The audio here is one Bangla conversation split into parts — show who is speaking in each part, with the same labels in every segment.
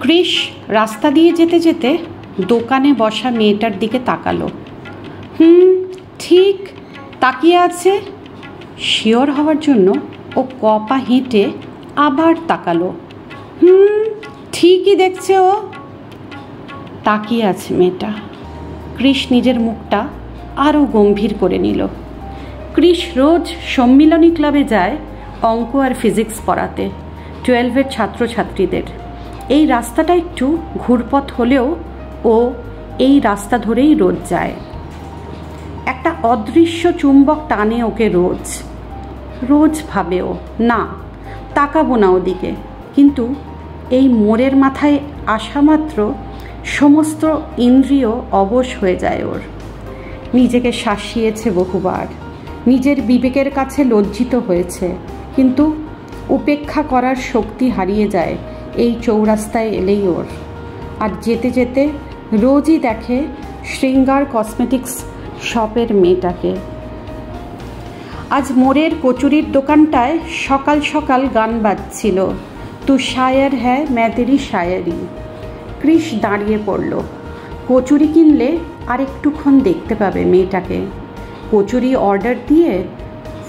Speaker 1: কৃষ রাস্তা দিয়ে যেতে যেতে দোকানে বসা মেয়েটার দিকে তাকালো। ঠিক তাকিয়ে আছে। শিওর হওয়ার জন্য ও কপা হেঁটে আবার তাকালো। ঠিকই দেখছে ও। তাকিয়ে আছে মেয়েটা। কৃষ নিজের মুখটা আরও গম্ভীর করে নিল। কৃষ রোজ সম্মিলনী ক্লাবে যায় অঙ্ক আর ফিজিক্স পড়াতে 12-এর ছাত্রছাত্রীদের। এই রাস্তাটা একটু ঘুরপথ হলেও ও এই রাস্তা ধরেই রোজ যায়। একটা অদৃশ্য চুম্বক টানে ওকে রোজ রোজ। ভাবেও না, তাকাবো না ওদিকে, কিন্তু এই মোড়ের মাথায় আসা মাত্র সমস্ত ইন্দ্রিয় অবশ হয়ে যায় ওর। নিজেকে শাসিয়েছে বহুবার, নিজের বিবেকের কাছে লজ্জিত হয়েছে, কিন্তু উপেক্ষা করার শক্তি হারিয়ে যায় এই চৌরাস্তায় এলেই ওর। আর যেতে যেতে রোজই দেখে শৃঙ্গার কসমেটিক্স শপের মেয়েটাকে। আজ মোড়ের কচুরির দোকানটায় সকাল সকাল গান বাজছিল, তু শায়ের হ্যায় मैं तेरी शायरी। কৃষ দাঁড়িয়ে পড়ল। কচুরি কিনলে আর একটুক্ষণ দেখতে পাবে মেয়েটাকে। কচুরি অর্ডার দিয়ে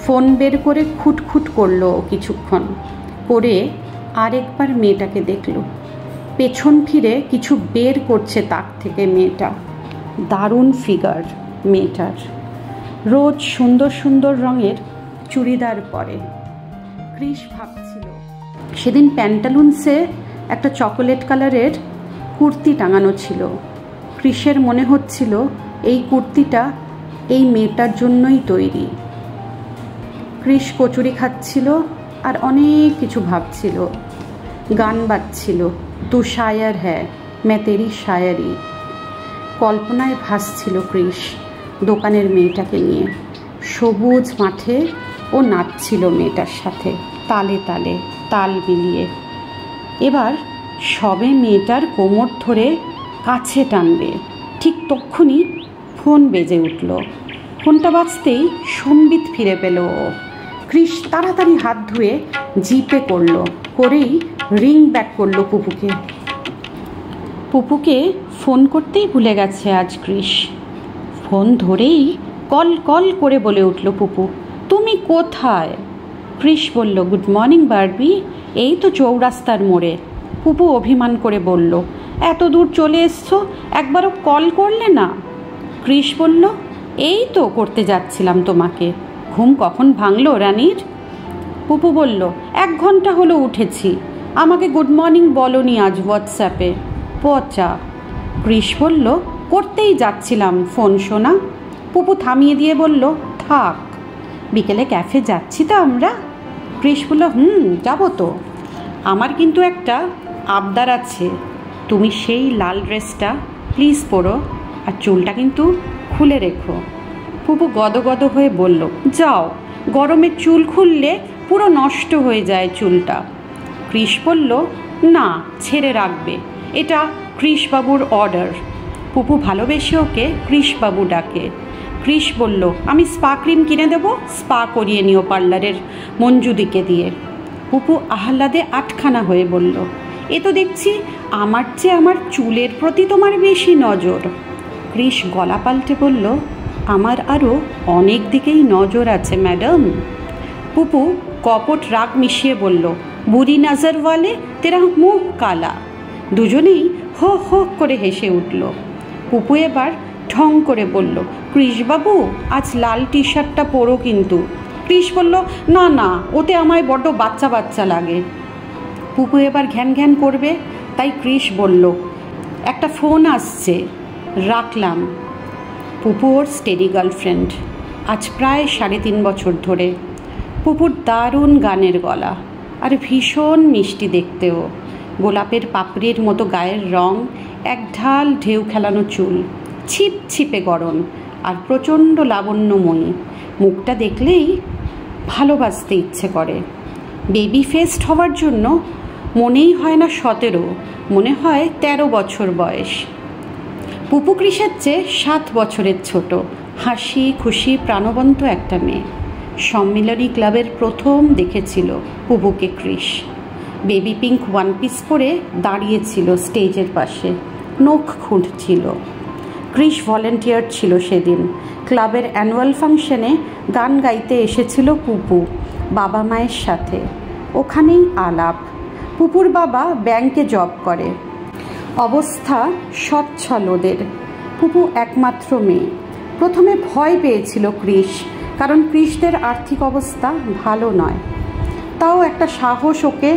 Speaker 1: ফোন বের করে খুটখুট করলো কিছুক্ষণ, করে আরেকবার মেয়েটাকে দেখল। পেছন ফিরে কিছু বের করছে তাক থেকে মেয়েটা। দারুণ ফিগার মেয়েটার। রোজ সুন্দর সুন্দর রঙের চুড়িদার পরে। কৃষ ভাবছিল সেদিন প্যান্টালুন্সে একটা চকোলেট কালারের কুর্তি টাঙানো ছিল। কৃষের মনে হচ্ছিল এই কুর্তিটা এই মেয়েটার জন্যই তৈরি। কৃষ কচুরি খাচ্ছিল আর অনেক কিছু ভাবছিল। গান বাজছিল, তু শায়ার হ্যায় मैं तेरी शायरी। কল্পনায় ভাসছিল কৃষ দোকানের মেয়েটাকে নিয়ে। সবুজ মাঠে ও নাচছিল মেয়েটার সাথে, তালে তালে তাল মিলিয়ে। এবার সবে মেয়েটার কোমর ধরে কাছে টানবে, ঠিক তক্ষুনি ফোন বেজে উঠল। ফোনটা বাজতেই সম্বিত ফিরে পেল ও। কৃষ তাড়াতাড়ি হাত ধুয়ে জিপে করলো, করেই রিং ব্যাক করলো পুপুকে। পুপুকে ফোন করতেই ভুলে গেছে আজ কৃষ। ফোন ধরেই কল কল করে বলে উঠল পুপু, তুমি কোথায়? কৃষ বলল, গুড মর্নিং বারবি, এই তো চৌরাস্তার মোড়ে। পুপু অভিমান করে বলল, এত দূর চলে এসছো, একবারও কল করলে না? কৃষ বলল, এই তো করতে যাচ্ছিলাম তোমাকে। ঘুম কখন ভাঙলো রানীর? পুপু বলল, 1 ঘন্টা হলো উঠেছি, আমাকে গুড মর্নিং বলনি আজ হোয়াটসঅ্যাপে। পচা। কৃষ বলল, করতেই যাচ্ছিলাম ফোন সোনা। পুপু থামিয়ে দিয়ে বলল, থাক, বিকেলে ক্যাফে যাচ্ছি তো আমরা। কৃষ বলল, যাবো তো। আমার কিন্তু একটা আবদার আছে, তুমি সেই লাল ড্রেসটা প্লিজ পরো, আর চুলটা কিন্তু খুলে রেখো। পুপু গদগদ হয়ে বলল, যাও, গরমে চুল খুললে পুরো নষ্ট হয়ে যায় চুলটা। কৃষ বলল, না, ছেড়ে রাখবে, এটা কৃষবাবুর অর্ডার। পুপু ভালোবেসে ওকে কৃষবাবু ডাকে। কৃষ বলল, আমি স্পা ক্রিম কিনে দেবো, স্পা করিয়ে নিও পার্লারের মঞ্জুদিকে দিয়ে। পুপু আহ্লাদে আটখানা হয়ে বলল, এ তো দেখছি আমার চেয়ে আমার চুলের প্রতি তোমার বেশি নজর। কৃষ গলা পাল্টে বলল, আমার আরও অনেক দিকেই নজর আছে ম্যাডাম। পুপু কপট রাগ মিশিয়ে বলল, বুড়ি নজরওয়ালে তেরা মুখ কালা। দুজনেই হো হো করে হেসে উঠল। পুপু এবার ঢং করে বলল, কৃষবাবু, আজ লাল টি শার্টটা পরো কিন্তু। কৃষ বলল, না না, ওতে আমায় বড্ড বাচ্চা বাচ্চা লাগে। পুপু এবার ঘ্যান ঘ্যান করবে, তাই কৃষ বলল, একটা ফোন আসছে, রাখলাম। পুপু ওর স্টেডি গার্লফ্রেন্ড, আজ প্রায় 3.5 বছর ধরে। পুপুর দারুণ গানের গলা আর ভীষণ মিষ্টি দেখতেও। গোলাপের পাপড়ির মতো গায়ের রং, এক ঢাল ঢেউ খেলানো চুল, ছিপ ছিপে গরম আর প্রচণ্ড লাবণ্যময়ী। মুখটা দেখলেই ভালোবাসতে ইচ্ছে করে। বেবি ফেসড হওয়ার জন্য মনেই হয় না 17, মনে হয় 13 বছর বয়স। পুপু কৃষের চেয়ে 7 বছরের ছোট, হাসি খুশি প্রাণবন্ত একটা মেয়ে। সম্মিলনী ক্লাবের প্রথম দেখেছিল পুপুকে কৃষ। বেবি পিঙ্ক ওয়ান পিস পরে দাঁড়িয়েছিল স্টেজের পাশে, নখ খুঁটছিল। ক্রিশ ভলেন্টিয়ার ছিল সেদিন। ক্লাবের অ্যানুয়াল ফাংশনে গান গাইতে এসেছিল পুপু বাবা মায়ের সাথে। ওখানেই আলাপ। পুপুর বাবা ব্যাংকে জব করে। অবস্থা সচ্ছল ওদের। পুপু একমাত্র মেয়ে। প্রথমে ভয় পেয়েছিল ক্রিশ, কারণ ক্রিশদের আর্থিক অবস্থা ভালো নয়। তাও একটা সাহস ওকে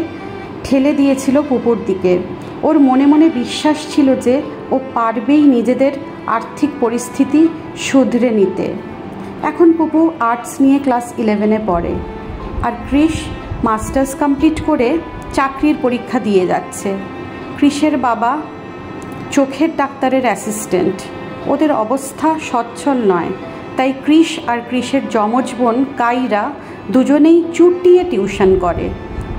Speaker 1: ঠেলে দিয়েছিল পুপুর দিকে। ওর মনে মনে বিশ্বাস ছিল যে ও পারবেই নিজেদের আর্থিক পরিস্থিতি শুধরে নিতে। এখন পুপু আর্টস নিয়ে ক্লাস 11-এ পড়ে, আর ক্রিশ মাস্টার্স কমপ্লিট করে চাকরির পরীক্ষা দিয়ে যাচ্ছে। ক্রিশের বাবা চোখের ডাক্তারের অ্যাসিস্ট্যান্ট। ওদের অবস্থা সচ্ছল নয়, তাই ক্রিশ আর ক্রিশের যমজ বোন কাইরা দুজনেই চুটিয়ে টিউশন করে।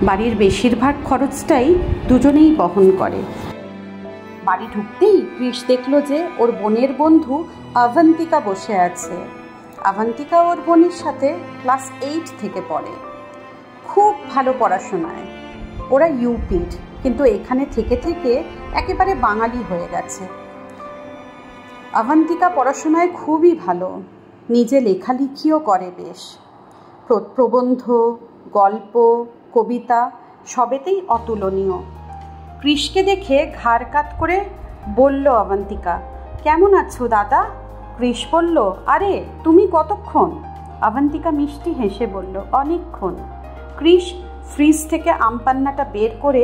Speaker 1: বাড়ির বেশিরভাগ খরচটাই দুজনেই বহন করে। বাড়ি ঢুকতেই ক্রিশ দেখল যে ওর বোনের বন্ধু আভান্তিকা বসে আছে। আভান্তিকা ওর বোনের সাথে ক্লাস 8 থেকে পড়ে। খুব ভালো পড়াশোনায়। ওরা ইউপির, কিন্তু এখানে থেকে থেকে একেবারে বাঙালি হয়ে গেছে। আভান্তিকা পড়াশোনায় খুবই ভালো, নিজে লেখালেখিও করে বেশ। প্রবন্ধ, গল্প, কবিতা সবেতেই অতুলনীয়। ক্রিশকে দেখে ঘাড় কাত করে বলল আভান্তিকা, কেমন আছো দাদা? ক্রিশ বলল, আরে তুমি কতক্ষণ? আভান্তিকা মিষ্টি হেসে বলল, অনেকক্ষণ। ক্রিশ ফ্রিজ থেকে আমপান্নাটা বের করে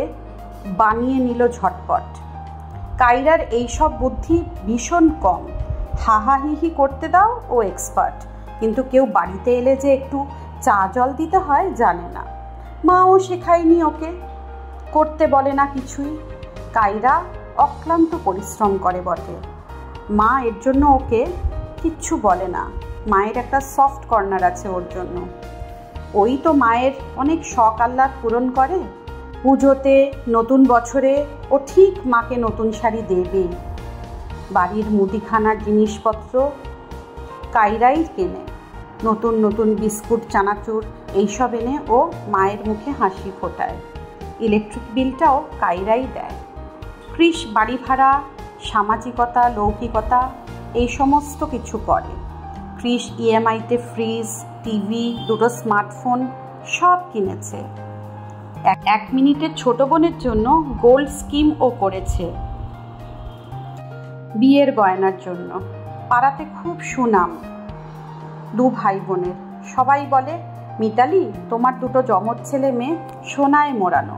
Speaker 1: বানিয়ে নিল ঝটপট। কাইরার এইসব বুদ্ধি ভীষণ কম। হাহাহিহি করতে দাও ও এক্সপার্ট, কিন্তু কেউ বাড়িতে এলে যে একটু চা জল দিতে হয় জানে না। মাও শেখায়নি ওকে, করতে বলে না কিছুই। কাইরা অক্লান্ত পরিশ্রম করে বটে, মা এর জন্য ওকে কিচ্ছু বলে না। মায়ের একটা সফট কর্নার আছে ওর জন্য। ওই তো মায়ের অনেক শখ আহ্লাদ পূরণ করে। পুজোতে, নতুন বছরে ও ঠিক মাকে নতুন শাড়ি দেবেই। বাড়ির মুদিখানার জিনিসপত্র কাইরাই কেনে। নতুন নতুন বিস্কুট, চানাচুর এইসব এনে ও মায়ের মুখে হাসি ফোটায়। ইলেকট্রিক বিলটাও কাইরাই দেয়। ক্রিশ বাড়ি ভাড়া, সামাজিকতা, লৌকিকতা এই সমস্ত কিছু করে। ক্রিশ ইএমআইতে ফ্রিজ, টিভি, 2টো স্মার্টফোন সব কিনেছে। 1 মিনিটের ছোট বোনের জন্য গোল্ড স্কিম ও করেছে বিয়ের গয়নার জন্য। পাড়াতে খুব সুনাম 2 ভাই বোনের। সবাই বলে, মিতালি তোমার 2টো যমজ ছেলে মেয়ে সোনায় মোড়ানো।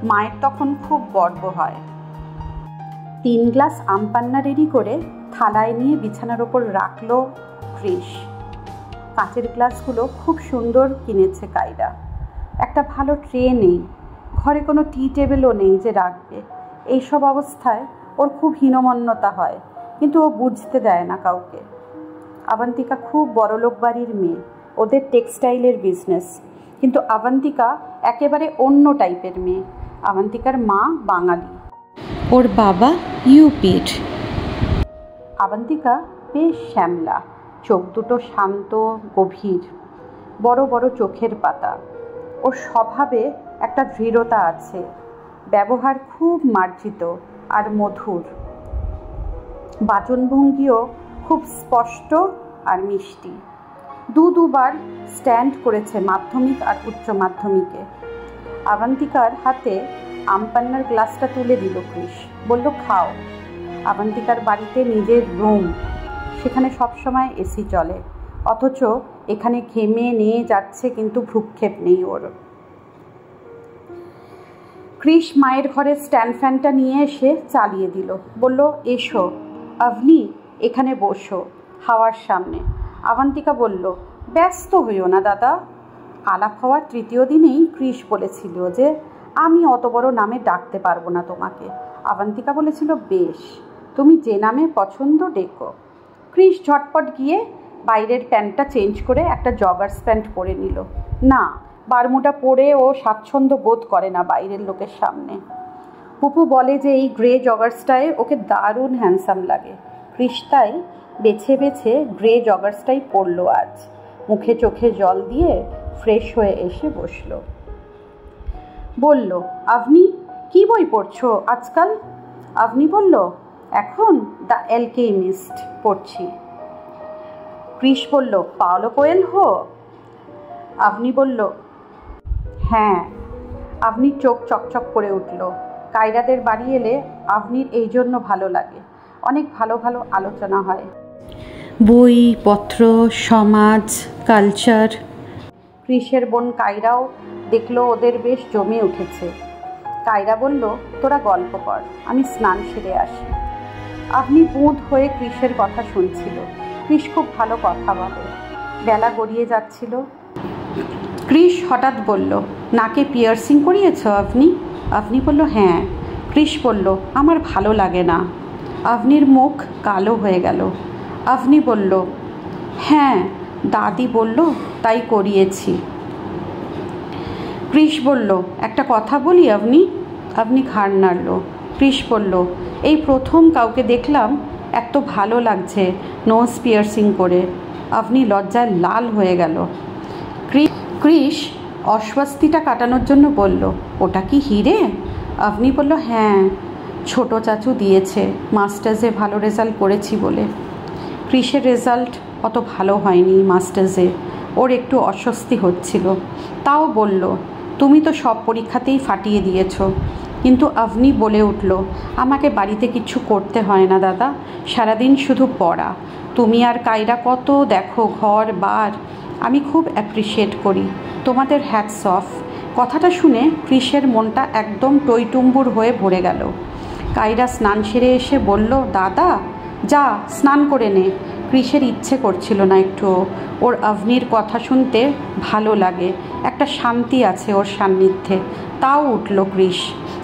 Speaker 1: মায়ের তখন খুব গর্ব হয়। 3 গ্লাস আমপান্না রেডি করে থালায় নিয়ে বিছানার ওপর রাখলো ক্রিশ। কাঁচের গ্লাসগুলো খুব সুন্দর কিনেছে কাইরা। একটা ভালো ট্রে নেই, ঘরে কোনো টি টেবিলও নেই যে রাখবে। এইসব অবস্থায় ওর খুব হীনমন্যতা হয়, কিন্তু ও বুঝতে দেয় না কাউকে। আভান্তিকা খুব বড়লোক বাড়ির মেয়ে, ওদের টেক্সটাইলের বিজনেস। কিন্তু আভান্তিকা একেবারে অন্য টাইপের মেয়ে। আভান্তিকার মা বাঙালি, ওর বাবা ইউপির। আভান্তিকা বেশ শ্যামলা, চোখ দুটো শান্ত গভীর, বড় বড় চোখের পাতা। ওর স্বভাবে একটা দৃঢ়তা আছে। ব্যবহার খুব মার্জিত আর মধুর। বাচনভঙ্গিও খুব স্পষ্ট আর মিষ্টি। দুবার স্ট্যান্ড করেছে মাধ্যমিক আর উচ্চ মাধ্যমিকে। আভান্তিকার হাতে আমপান্নার গ্লাসটা তুলে দিল ক্রিশ, বলল, খাও। আভান্তিকার বাড়িতে নিজের রুম, সেখানে সবসময় এসি চলে, অথচ এখানে ঘেমে নিয়ে যাচ্ছে, কিন্তু ভ্রুক্ষেপ নেই ওর। ক্রিশ মায়ের ঘরে স্ট্যান্ড ফ্যানটা নিয়ে এসে চালিয়ে দিল, বলল, এসো আভনি, এখানে বসো হাওয়ার সামনে। আভান্তিকা বলল, ব্যস্ত হইও না দাদা। আলাপ হওয়ার 3য় দিনেই ক্রিশ বলেছিল যে আমি অত বড় নামে ডাকতে পারবো না তোমাকে। আভান্তিকা বলেছিল, বেশ, তুমি যে নামে পছন্দ ডেকো। ক্রিশ ঝটপট গিয়ে বাইরের প্যান্টটা চেঞ্জ করে একটা জগার্স প্যান্ট পরে নিল। না, বারমুটা পরে ও স্বাচ্ছন্দ্য বোধ করে না বাইরের লোকের সামনে। পুপু বলে যে এই গ্রে জগার্সটায় ওকে দারুণ হ্যান্ডসাম লাগে। ক্রিশ তাই বেছে বেছে গ্রে জগার্সটাই পরলো আজ। মুখে চোখে জল দিয়ে ফ্রেশ হয়ে এসে বসলো। বলল, আপনি কি বই পড়ছো আজকাল? আপনি বলল, এখন দ্য অ্যালকেমিস্ট পড়ছি। ক্রিস বলল, পাওলো কোয়েলহো? আপনি বলল, হ্যাঁ। আপনি চোখ চকচক করে উঠল। কায়রাদের বাড়ি এলে আপনির এই জন্য ভালো লাগে, অনেক ভালো ভালো আলোচনা হয়, বই পত্র, সমাজ, কালচার। ক্রিসের বোন কায়রাও দেখলো ওদের বেশ জমে উঠেছে। কায়রা বলল, তোরা গল্প কর, আমি স্নান সেরে আসি। আপনি বুঁদ হয়ে ক্রিসের কথা শুনছিল। ক্রিস খুব ভালো কথা বলে। বেলা গড়িয়ে যাচ্ছিল। ক্রিস হঠাৎ বলল, নাকে পিয়ার্সিং করিয়েছ আপনি? আপনি বলল, হ্যাঁ। ক্রিস বলল, আমার ভালো লাগে না। আপনির মুখ কালো হয়ে গেল। আপনি বলল, হ্যাঁ, দাদি বলল তাই করিয়েছি। ক্রিস বলল, একটা কথা বলি আপনি? আপনি ঘাড় নাড়ল। ক্রিস বলল, এই প্রথম কাউকে দেখলাম এত ভালো লাগছে নোজ পিয়ার্সিং করে। আপনি লজ্জায় লাল হয়ে গেল। ক্রিস অস্বস্তিটা কাটানোর জন্য বলল, ওটা কি হিরে? আপনি বলল, হ্যাঁ, ছোট চাচু দিয়েছে মাস্টার্সে ভালো রেজাল্ট করেছি বলে। ক্রিসের রেজাল্ট অত ভালো হয়নি মাস্টার্সে, ওর একটু অস্বস্তি হচ্ছিল। তাও বলল, তুমি তো সব পরীক্ষাতেই ফাটিয়ে দিয়েছ। কিন্তু আপনি বলে উঠল, আমাকে বাড়িতে কিছু করতে হয় না দাদা, সারাদিন শুধু পড়া। তুমি আর কায়রা কত দেখো ঘর বার, আমি খুব অ্যাপ্রিসিয়েট করি, তোমাদের হ্যাটস অফ। কথাটা শুনে ক্রিসের মনটা একদম টইটুম্বুর হয়ে ভরে গেল। কায়রা স্নান সেরে এসে বলল, দাদা যা স্নান করে নে। ক্রিসের ইচ্ছে করছিল না একটু। ওর আপনির কথা শুনতে ভালো লাগে, একটা শান্তি আছে ওর সান্নিধ্যে। তাও উঠল ক্রিস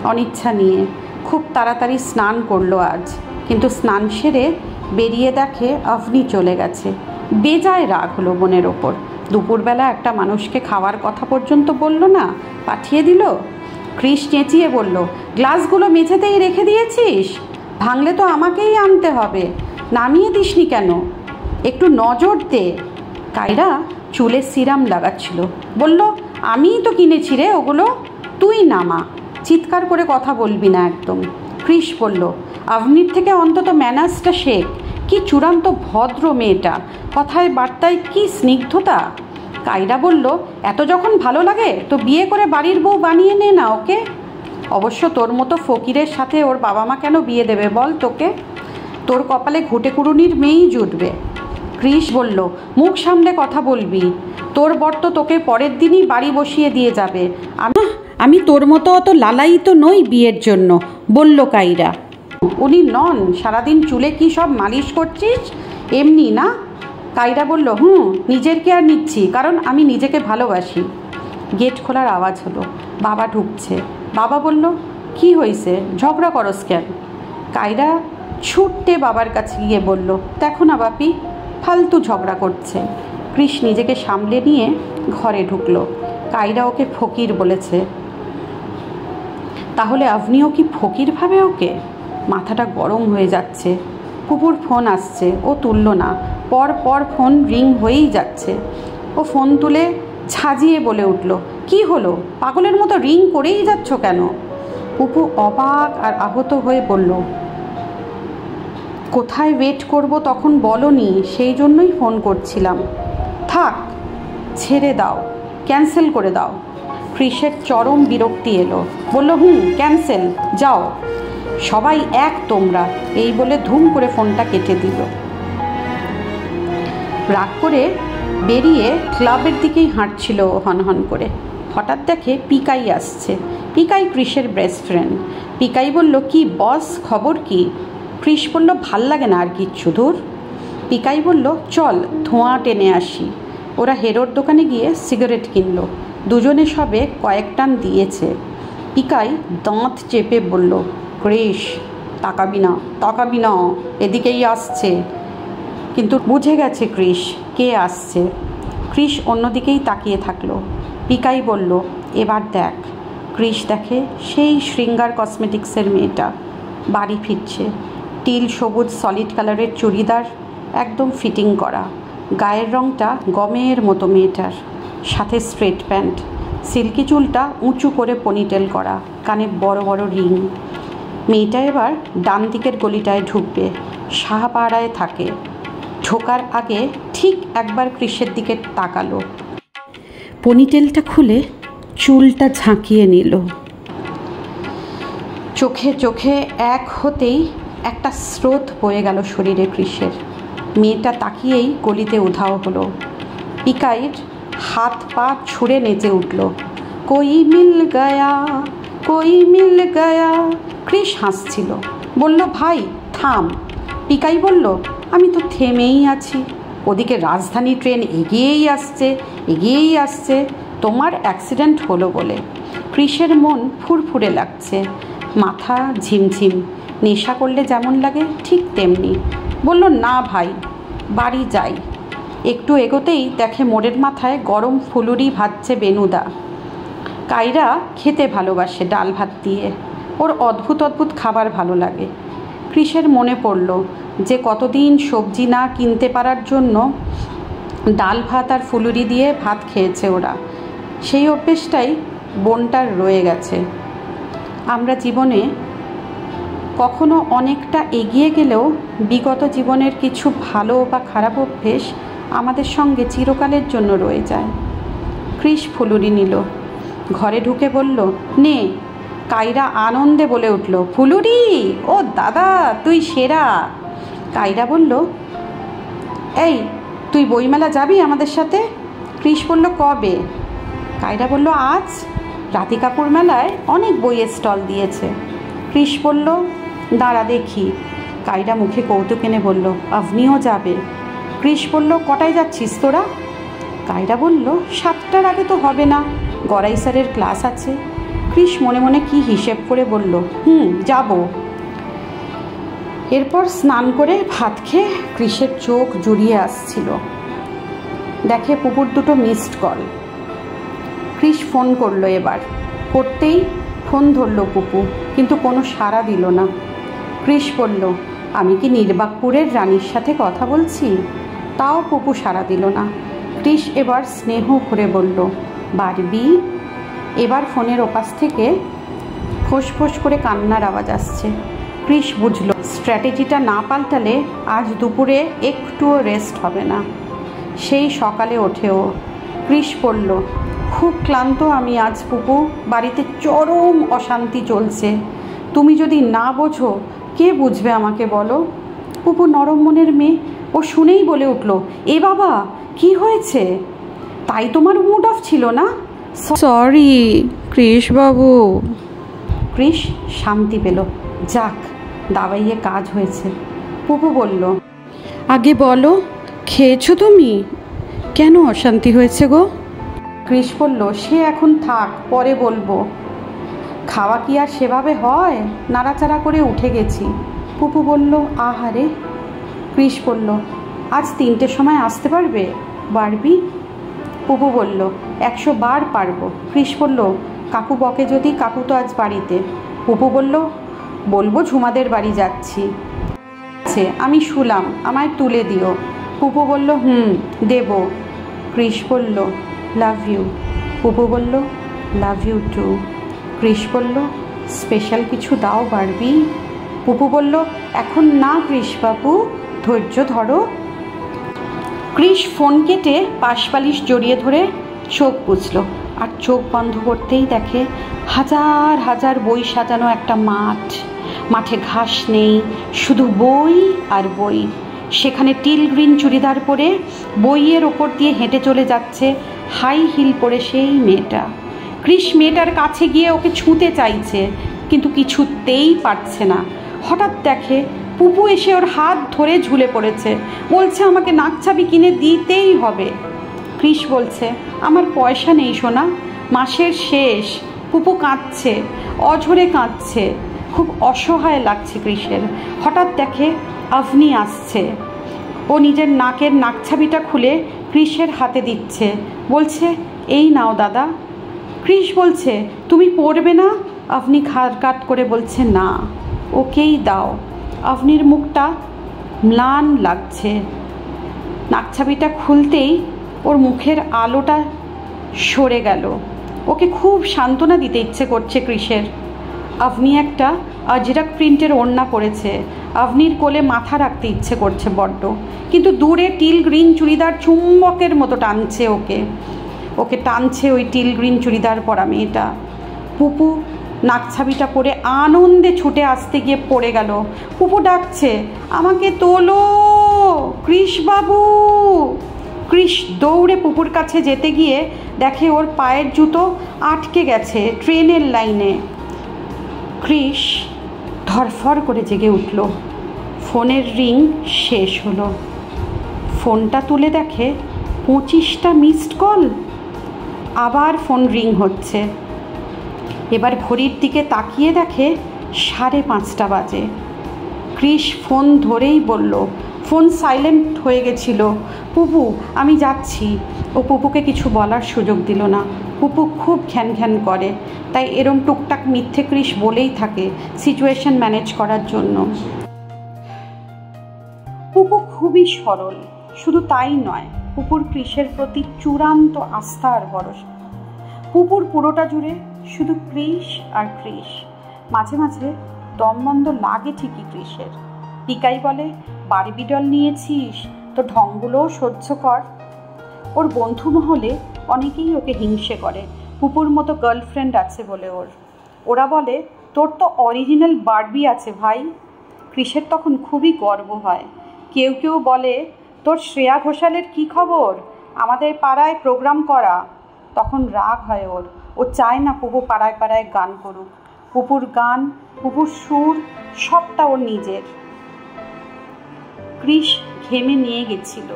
Speaker 1: অনিচ্ছা নিয়ে। খুব তাড়াতাড়ি স্নান করলো আজ, কিন্তু স্নান সেরে বেরিয়ে দেখে আপনি চলে গেছে। বেজায় রাগ হলো বোনের ওপর। দুপুরবেলা একটা মানুষকে খাওয়ার কথা পর্যন্ত বলল না, পাঠিয়ে দিল। ক্রিস চেঁচিয়ে বলল, গ্লাসগুলো মেঝেতেই রেখে দিয়েছিস? ভাঙলে তো আমাকেই আনতে হবে, নামিয়ে দিসনি কেন? একটু নজর দে। কায়রা চুলে সিরাম লাগাচ্ছিল, বলল, আমিই তো কিনেছি রে ওগুলো, তুই নামা। চিৎকার করে কথা বলবি না একদম। ক্রিস বলল, আপনির থেকে অন্তত ম্যানার্সটা শেখ। কি চূড়ান্ত ভদ্র মেয়েটা, কথায় বার্তায় কি স্নিগ্ধতা। কায়রা বলল, এত যখন ভালো লাগে তো বিয়ে করে বাড়ির বউ বানিয়ে নে না ওকে। অবশ্য তোর মতো ফকিরের সাথে ওর বাবা মা কেন বিয়ে দেবে বল তোকে? তোর কপালে ঘুটে কুড়ুনির মেয়েই জুটবে। ক্রিস বলল, মুখ সামলে কথা বলবি, তোর বর তো তোকে পরের দিনই বাড়ি বসিয়ে দিয়ে যাবে। আমি তোর মতো অত লালায়িত নই বিয়ের জন্য, বলল কায়রা। উনি নন, সারাদিন চুলে কি সব মালিশ করছিস? এমনি না? কায়রা বলল, নিজের কেয়ার নিচ্ছি, কারণ আমি নিজেকে ভালোবাসি। গেট খোলার আওয়াজ হলো। বাবা ঢুকছে। বাবা বলল, কি হয়েছে, ঝগড়া করস কেন? কায়রা ছুটতে বাবার কাছে গিয়ে বলল, দেখো না বাপি, ফালতু ঝগড়া করছে। ক্রিস নিজেকে সামলে নিয়ে ঘরে ঢুকলো। কায়রা ওকে ফকির বলেছে, তাহলে আপনিও কি ফকির ভাবে ওকে? মাথাটা গরম হয়ে যাচ্ছে। পুপুর ফোন আসছে, ও তুলল না। পর পর ফোন রিং হয়েই যাচ্ছে। ও ফোন তুলে ঝাঁঝিয়ে বলে উঠল, কি হলো, পাগলের মতো রিং করেই যাচ্ছ কেন? পুপু অবাক আর আহত হয়ে বলল, কোথায় ওয়েট করব তখন বলনি, সেই জন্যই ফোন করছিলাম। থাক, ছেড়ে দাও, ক্যান্সেল করে দাও। ক্রিসের চরম বিরক্তি এলো। বলল, ক্যান্সেল, যাও, সবাই এক তোমরা, এই বলে ধুম করে ফোনটা কেটে দিল। রাগ করে বেরিয়ে ক্লাবের দিকেই হাঁটছিল হনহন করে। হঠাৎ দেখে পিকাই আসছে। পিকাই ক্রিসের বেস্ট ফ্রেন্ড। পিকাই বলল, কি বস, খবর কি? ক্রিস বলল, ভাল লাগে না আর কিচ্ছু, দূর। পিকাই বলল, চল ধোঁয়া টেনে আসি। ওরা হেরোর দোকানে গিয়ে সিগারেট কিনল। দুজনে সবে কয়েক টান দিয়েছে। পিকাই দাঁত চেপে বলল, ক্রিস, তাকাবি না, এদিকেই আসছে। কিন্তু বুঝে গেছে ক্রিস কে আসছে। ক্রিস অন্যদিকেই তাকিয়ে থাকলো। পিকাই বলল, এবার দেখ। ক্রিস দেখে সেই শৃঙ্গার কসমেটিক্সের মেয়েটা বাড়ি ফিরছে। টিল সবুজ সলিড কালারের চুড়িদার, একদম ফিটিং করা। গায়ের রঙটা গমের মতো মেয়েটার, সাথে স্ট্রেট প্যান্ট। সিল্কি চুলটা উঁচু করে পনিটেল করা, কানে বড় বড় রিং। মেয়েটা এবার ডান দিকের গলিটায় ঢুকবে, সাহাপাড়ায় থাকে। ঢোকার আগে ঠিক একবার কৃষের দিকে তাকালো, পনিটেলটা খুলে চুলটা ঝাঁকিয়ে নিল। চোখে চোখে এক হতেই একটা স্রোত বয়ে গেল শরীরে কৃষের। মেয়েটা তাকিয়েই গলিতে উধাও হলো। পিকাইর হাত পা ছুঁড়ে নেচে উঠল, কই মিল গয়া, কই মিল গয়া। কৃষ হাসছিল, বলল, ভাই থাম। পিকাই বলল, আমি তো থেমেই আছি, ওদিকে রাজধানী ট্রেন এগিয়েই আসছে, এগিয়েই আসছে, তোমার অ্যাক্সিডেন্ট হলো বলে। কৃষের মন ফুরফুরে লাগছে, মাথা ঝিমঝিম, নেশা করলে যেমন লাগে ঠিক তেমনি। বলল, না ভাই, বাড়ি যাই। একটু এগোতেই দেখে মোড়ের মাথায় গরম ফুলুরি ভাজছে বেনুদা। কাইরা খেতে ভালোবাসে ডাল ভাত দিয়ে, ওর অদ্ভুত অদ্ভুত খাবার ভালো লাগে। কৃষের মনে পড়ল যে কতদিন সবজি না কিনতে পারার জন্য ডাল ভাত আর ফুলুরি দিয়ে ভাত খেয়েছে ওরা। সেই অভ্যেসটাই বোনটার রয়ে গেছে। আমরা জীবনে কখনো অনেকটা এগিয়ে গেলেও বিগত জীবনের কিছু ভালো বা খারাপ অভ্যেস আমাদের সঙ্গে চিরকালের জন্য রয়ে যায়। কৃষ ফুলুরি নিল, ঘরে ঢুকে বলল, নে। কাইরা আনন্দে বলে উঠল, ফুলুরি, ও দাদা তুই সেরা। কাইরা বলল, এই তুই বইমেলা যাবি আমাদের সাথে? কৃষ বলল, কবে? কাইরা বলল, আজ। রাতি কাপুর মেলায় অনেক বইয়ের স্টল দিয়েছে। কৃষ বলল, দাঁড়া দেখি। কাইরা মুখে কৌতুক এনে বলল, আপনিও যাবে? কৃষ বলল, কটায় যাচ্ছিস তোরা? কাইরা বলল, 7টার আগে তো হবে না, গড়াই স্যারের ক্লাস আছে। কৃষ মনে মনে কি হিসেব করে বলল, যাব। এরপর স্নান করে ভাত খেয়ে কৃষের চোখ জুড়িয়ে আসছিল। দেখে পুকুর দুটো মিসড কল। কৃষ ফোন করলো, এবার করতেই ফোন ধরল পুপু, কিন্তু কোনো সাড়া দিল না। কৃষ বলল, আমি কি নির্বাকপুরের রানীর সাথে কথা বলছি? তাও পুপু সাড়া দিল না। কৃষ এবার স্নেহ করে বলল, বারবি। এবার ফোনের ওপাশ থেকে ফোঁস ফোঁস করে কান্নার আওয়াজ আসছে। কৃষ বুঝল স্ট্র্যাটেজিটা না পাল্টালে আজ দুপুরে একটুও রেস্ট হবে না। সেই সকালে ওঠেও কৃষ বলল, খুব ক্লান্ত আমি আজ পুপু, বাড়িতে চরম অশান্তি চলছে। তুমি যদি না বোঝো কে বুঝবে আমাকে বলো? পুপু নরম মনের মেয়ে, ও শুনেই বলে উঠল, এ বাবা কি হয়েছে? তাই তোমার মুড অফ ছিল না? সরি কৃষবাবু। কৃষ শান্তি পেল, যাক দাবাইয়ে কাজ হয়েছে। পুপু বলল, আগে বলো, খেয়েছো তুমি? কেন অশান্তি হয়েছে গো? কৃষ বলল, সে এখন থাক, পরে বলবো। খাওয়া কি আর সেভাবে হয়? নাড়াচাড়া করে উঠে গেছি। পুপু বলল, আহারে। কৃষ বলল, আজ 3টের সময় আসতে পারবে বারবি? পুপু বলল, 100 বার পারবো। কৃষ বলল, কাকু বকে যদি? কাকু তো আজ বাড়িতে। পুপু বলল, বলবো ঝুমাদের বাড়ি যাচ্ছি। আছে, আমি শুলাম, আমায় তুলে দিও। পুপু বলল, দেব। কৃষ বলল, লাভ ইউ। পুপু বলল, লাভ ইউ টু। কৃষ বলল, স্পেশাল কিছু দাও বারবি। পুপু বলল, এখন না কৃষবাবু, ধৈর্য ধরো। কৃষ ফোন কেটে পাশপালিশ জড়িয়ে ধরে চোখ বুঝল, আর চোখ বন্ধ করতেই দেখে হাজার হাজার বই সাজানো একটা মাঠ। মাঠে ঘাস নেই, শুধু বই আর বই। সেখানে টিল গ্রিন চুড়িদার পরে বইয়ের ওপর দিয়ে হেঁটে চলে যাচ্ছে হাই হিল পরে সেই মেয়েটা। কৃষ মেয়েটার কাছে গিয়ে ওকে ছুঁতে চাইছে, কিন্তু কিছুতেই পারছে না। হঠাৎ দেখে পুপু এসে ওর হাত ধরে ঝুলে পড়েছে, বলছে আমাকে নাকছাবি কিনে দিতেই হবে। কৃষ বলছে, আমার পয়সা নেই সোনা, মাসের শেষ। পুপু কাঁদছে, অঝরে কাঁদছে, খুব অসহায় লাগছে কৃষের। হঠাৎ দেখে আভনি আসছে, ও নিজের নাকের নাকছাবিটা খুলে কৃষের হাতে দিচ্ছে, বলছে, এই নাও দাদা। কৃষ বলছে, তুমি পড়বে না? আভনি খাট করে বলছে, না, ওকেই দাও। আভনির মুখটা ম্লান লাগছে। নাকছাবিটা খুলতেই ওর মুখের আলোটা সরে গেল। ওকে খুব সান্ত্বনা দিতে ইচ্ছে করছে কৃষের। আভনি একটা আজরাক প্রিন্টের ওড়না পরেছে, আভনির কোলে মাথা রাখতে ইচ্ছে করছে বড্ড, কিন্তু দূরে টিল গ্রিন চুড়িদার চুম্বকের মতো টানছে ওকে টানছে ওই টিল গ্রিন চুড়িদার পরা মেয়েটা। পুপু নাকছাবিটা পরে আনন্দে ছুটে আসতে গিয়ে পড়ে গেল। পুপু ডাকছে, আমাকে তোলো কৃষবাবু। কৃষ দৌড়ে পুপুর কাছে যেতে গিয়ে দেখে ওর পায়ের জুতো আটকে গেছে ট্রেনের লাইনে। কৃষ ধরফর করে জেগে উঠল। ফোনের রিং শেষ হলো। ফোনটা তুলে দেখে 25টা মিসড কল। আবার ফোন রিং হচ্ছে। এবার ঘড়ির দিকে তাকিয়ে দেখে 5:30 বাজে। কৃষ ফোন ধরেই বলল, ফোন সাইলেন্ট হয়ে গেছিল, পুপু আমি যাচ্ছি। ও পুপুকে কিছু বলার সুযোগ দিল না। পুপু খুব ঘ্যান করে, তাই এরম টুকটাক মিথ্যে কৃষ বলেই থাকে সিচুয়েশন ম্যানেজ করার জন্য। পুপু খুবই সরল, শুধু তাই নয়, পুপুর কৃষের প্রতি চূড়ান্ত আস্থা আর ভরসা। পুপুর পুরোটা জুড়ে শুধু কৃষ আর কৃষ। মাঝে মাঝে দমবন্ধ লাগে ঠিকই কৃষের। পিকাই বলে, বারবি ডল নিয়েছিস তো ঢংগুলোও সহ্য কর। ওর বন্ধু মহলে অনেকেই ওকে হিংসে করে, পুপুর মতো গার্লফ্রেন্ড আছে বলে ওরা বলে, তোর তো অরিজিনাল বারবি আছে ভাই। কৃষের তখন খুবই গর্ব হয়। কেউ বলে, তোর শ্রেয়া ঘোষালের কি খবর, আমাদের পাড়ায় প্রোগ্রাম করা। তখন রাগ হয় ও চায় না পুপু পাড়ায় পাড়ায় গান করুক। পুপুর গান, পুপুর সুর সবটা ওর নিজের। কৃষ ঘেমে নিয়ে গেছিল।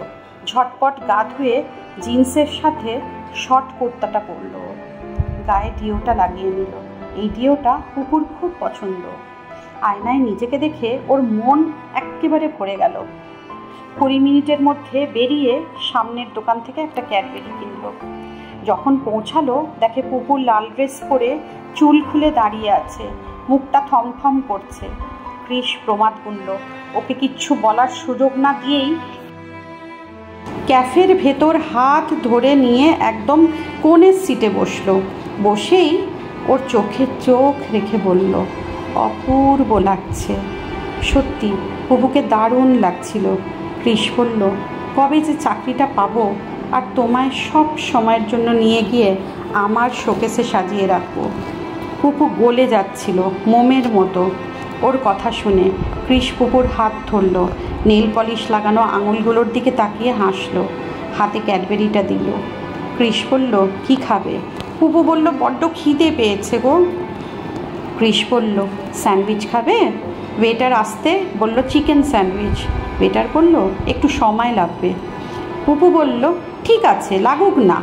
Speaker 1: ঝটপট গা ধুয়ে জিন্সের সাথে শর্ট কুর্তাটা পরল, গায়ে ডিওটা লাগিয়ে নিল। এই ডিওটা পুপুর খুব পছন্দ। আয়নায় নিজেকে দেখে ওর মন একেবারে ভরে গেল। 20 মিনিটের মধ্যে বেরিয়ে সামনের দোকান থেকে একটা ক্যাডবেরি কিনল। যখন পৌঁছালো দেখে পুপু লাল ড্রেস পরে চুল খুলে দাঁড়িয়ে আছে, মুখটা থমথম করছে। কৃষ প্রমাদ গুনল, ওকে কিচ্ছু বলার সুযোগ না দিয়েই ক্যাফের ভেতর হাত ধরে নিয়ে একদম কোণের সিটে বসলো। বসেই ওর চোখে চোখ রেখে বলল, অপূর্ব লাগছে। সত্যি পুপুকে দারুণ লাগছিল। কৃষ বলল, কবে যে চাকরিটা পাবো আর তোমায় সব সময়ের জন্য নিয়ে গিয়ে আমার শোকেসে সাজিয়ে রাখবো। পুপু গলে যাচ্ছিল মোমের মতো। ওর কথা শুনে কৃষ পুপুর হাত ধরল, নেল পলিশ লাগানো আঙুলগুলোর দিকে তাকিয়ে হাসলো, হাতে ক্যাডবেরিটা দিল। কৃষ বলল, কি খাবে? পুপু বলল, বড্ড খিদে পেয়েছে গো। কৃষ বলল, স্যান্ডউইচ খাবে? ওয়েটার আসতে বলল চিকেন স্যান্ডউইচ। ওয়েটার বলল, একটু সময় লাগবে। পুপু বলল, ঠিক আছে, লাগুক না,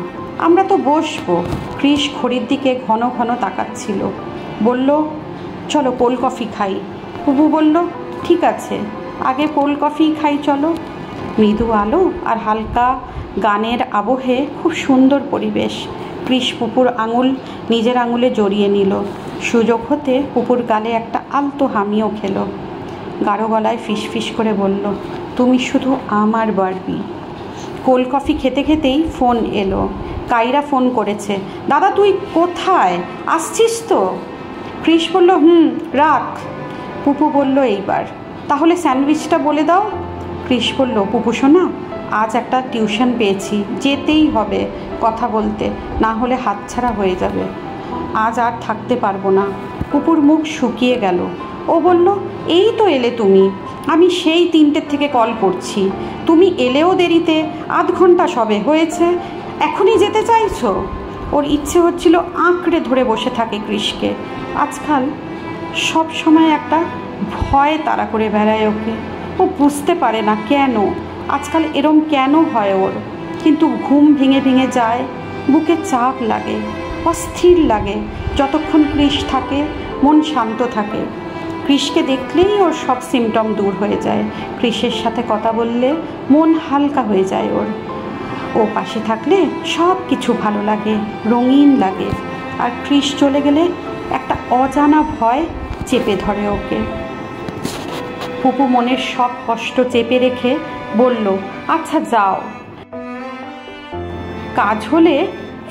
Speaker 1: আমরা তো বসবো। কৃষ ঘড়ির দিকে ঘন ঘন তাকাচ্ছিল। বলল, চলো কোল্ড কফি খাই। পুপু বলল, ঠিক আছে, আগে কোল্ড কফি খাই চলো। মৃদু আলো আর হালকা গানের আবহে খুব সুন্দর পরিবেশ। কৃষ পুপুর আঙুল নিজের আঙুলে জড়িয়ে নিল। সুযোগ হতে পুপুর গালে একটা আলতো হামিও খেলো। গাঢ় গলায় ফিসফিস করে বলল, তুমি শুধু আমার বারবি। কোল্ড কফি খেতে খেতেই ফোন এলো। কাইরা ফোন করেছে, দাদা তুই কোথায়, আসছিস তো? কৃষ বলল, রাখ। পুপু বলল, এইবার তাহলে স্যান্ডউইচটা বলে দাও। কৃষ বলল, পুপু শোনা, আজ একটা টিউশন পেয়েছি, যেতেই হবে কথা বলতে, না হলে হাতছাড়া হয়ে যাবে। আজ আর থাকতে পারবো না। পুপুর মুখ শুকিয়ে গেল। ও বলল, এই তো এলে তুমি, আমি সেই 3টে থেকে কল করছি, তুমি এলেও দেরিতে, আধ ঘন্টা সবে হয়েছে, এখনই যেতে চাইছো? ওর ইচ্ছে হচ্ছিল আঁকড়ে ধরে বসে থাকে কৃষকে। আজকাল সব সময় একটা ভয় তাড়া করে বেড়ায় ওকে। ও বুঝতে পারে না কেন আজকাল এরম কেন হয় ওর, কিন্তু ঘুম ভেঙে ভেঙে যায়, বুকে চাপ লাগে, অস্থির লাগে। যতক্ষণ কৃষ থাকে মন শান্ত থাকে। কৃষকে দেখলেই ওর সব সিমটম দূর হয়ে যায়। কৃষের সাথে কথা বললে মন হালকা হয়ে যায় ওর। ও পাশে থাকলে সব কিছু ভালো লাগে, রঙিন লাগে। আর কৃষ চলে গেলে একটা অজানা ভয় চেপে ধরে ওকে। পুপু মনের সব কষ্ট চেপে রেখে বলল, আচ্ছা যাও, কাজ হলে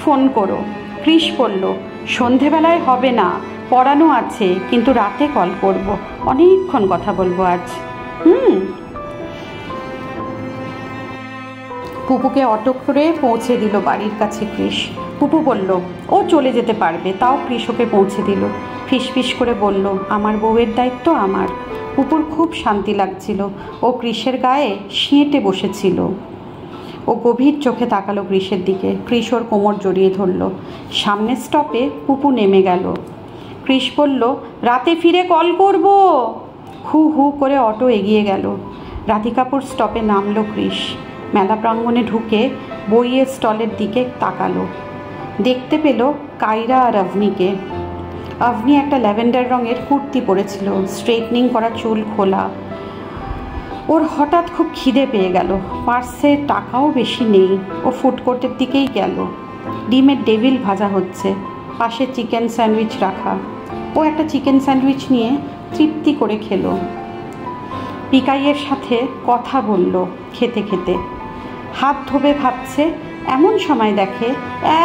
Speaker 1: ফোন করো। কৃষ বলল, সন্ধেবেলায় হবে না, পড়ানো আছে, কিন্তু রাতে কল করব, অনেকক্ষণ কথা বলবো আজ। পুপুকে অটো করে পৌঁছে দিল বাড়ির কাছে কৃষ। পুপু বলল ও চলে যেতে পারবে, তাও কৃষ ওকে পৌঁছে দিল। ফিস করে বলল, আমার বউয়ের দায়িত্ব আমার। পুপুর খুব শান্তি লাগছিল। ও কৃষের গায়ে সেঁটে বসেছিল। ও গভীর চোখে তাকালো কৃষের দিকে। কৃষ ওর কোমর জড়িয়ে ধরল। সামনের স্টপে পুপু নেমে গেল। কৃষ বলল, রাতে ফিরে কল করব। হু হু করে অটো এগিয়ে গেল। রাধিকাপুর স্টপে নামলো কৃষ। মেলা প্রাঙ্গণে ঢুকে বইয়ের স্টলের দিকে তাকালো। দেখতে পেল কায়রা আর অভনিকে। অভনি একটা ল্যাভেন্ডার রঙের কুর্তি পরেছিল, স্ট্রেটনিং করা চুল খোলা। ওর হঠাৎ খুব খিদে পেয়ে গেল। পার্সে টাকাও বেশি নেই। ও ফুড কোর্টের দিকেই গেল। ডিমের ডেভিল ভাজা হচ্ছে, পাশে চিকেন স্যান্ডউইচ রাখা। ও একটা চিকেন স্যান্ডউইচ নিয়ে তৃপ্তি করে খেলো। পিকাইয়ের সাথে কথা বলল খেতে খেতে। হাত ধোবে ভাবছে। এমন সময় দেখে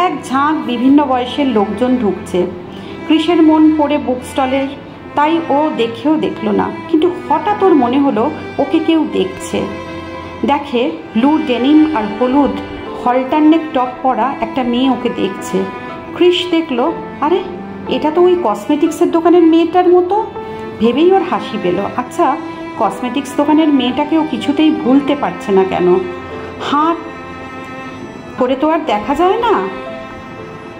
Speaker 1: এক ঝাঁক বিভিন্ন বয়সের লোকজন ঢুকছে। কৃষের মন পড়ে বুক স্টলের, তাই ও দেখেও দেখলো না, কিন্তু হঠাৎ ওর মনে হলো ওকে কেউ দেখছে। দেখে ব্লু ডেনিম আর হলুদ হলটারনেক টপ পরা একটা মেয়ে ওকে দেখছে। কৃষ দেখলো, আরে এটা তো ওই কসমেটিক্সের দোকানের মেয়েটার মতো। ভেবেই ওর হাসি পেল। আচ্ছা, কসমেটিক্স দোকানের মেয়েটাকে ও কিছুতেই ভুলতে পারছে না কেন? হাত করে তো আর দেখা যায় না।